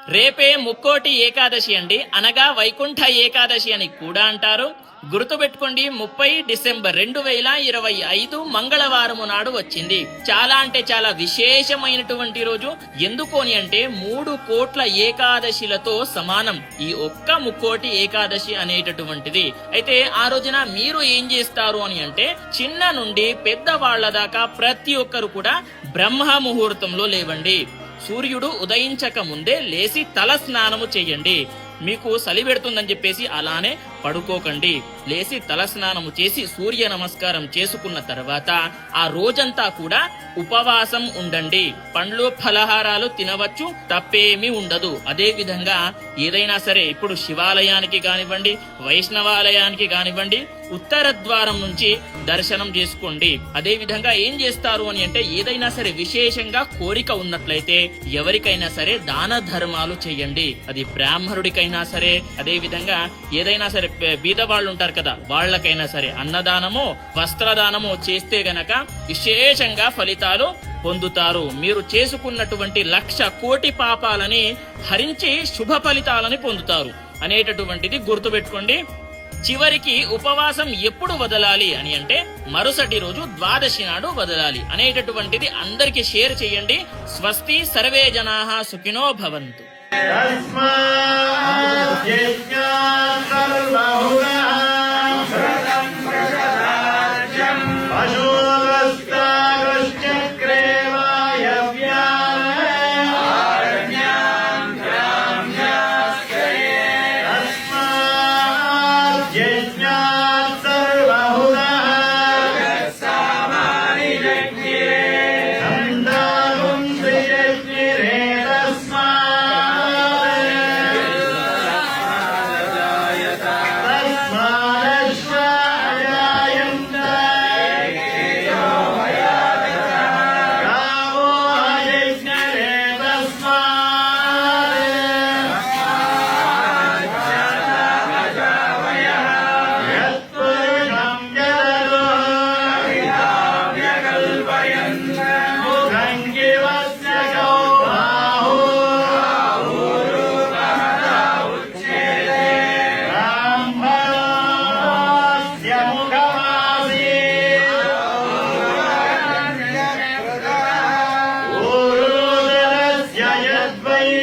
రేపే ముక్కోటి ఏకాదశి అండి, అనగా వైకుంఠ ఏకాదశి అని కూడా అంటారు. గుర్తుపెట్టుకోండి, 30 డిసెంబర్ 2025 మంగళవారము నాడు వచ్చింది. చాలా అంటే చాలా విశేషమైనటువంటి రోజు. ఎందుకు అని అంటే 3 కోట్ల ఏకాదశిలతో సమానం ఈ ఒక్క ముక్కోటి ఏకాదశి అనేటటువంటిది. అయితే ఆ రోజున మీరు ఏం చేస్తారు అని అంటే, చిన్న నుండి పెద్దవాళ్ల దాకా ప్రతి ఒక్కరు కూడా బ్రహ్మ ముహూర్తంలో లేవండి. సూర్యుడు ఉదయించక ముందే లేచి తల స్నానము చెయ్యండి. మీకు చలి పెడుతుందని చెప్పేసి అలానే పడుకోకండి. లేచి తల స్నానము చేసి సూర్య నమస్కారం చేసుకున్న తర్వాత ఆ రోజంతా కూడా ఉపవాసం ఉండండి. పండ్లు ఫలహారాలు తినవచ్చు, తప్పేమీ ఉండదు. అదే విధంగా ఏదైనా సరే, ఇప్పుడు శివాలయానికి కానివ్వండి, వైష్ణవాలయానికి కానివ్వండి, ఉత్తర ద్వారం నుంచి దర్శనం చేసుకోండి. అదే విధంగా ఏం చేస్తారు అని అంటే, ఏదైనా సరే విశేషంగా కోరిక ఉన్నట్లయితే ఎవరికైనా సరే దాన ధర్మాలు చేయండి. అది బ్రాహ్మణుడికైనా సరే, అదే విధంగా ఏదైనా సరే బీద వాళ్ళు ఉంటారు కదా, వాళ్ళకైనా సరే అన్నదానమో వస్త్రదానమో చేస్తే గనక విశేషంగా ఫలితాలు పొందుతారు. మీరు చేసుకున్నటువంటి 1,00,000 కోటి పాపాలని హరించి శుభ ఫలితాలని పొందుతారు అనేటటువంటిది గుర్తుపెట్టుకోండి. చివరికి ఉపవాసం ఎప్పుడు వదలాలి అని అంటే, మరుసటి రోజు ద్వాదశి నాడు వదలాలి అనేటటువంటిది అందరికి షేర్ చేయండి. స్వస్తి, సర్వే జనాః సుఖినో భవంతు. Bye.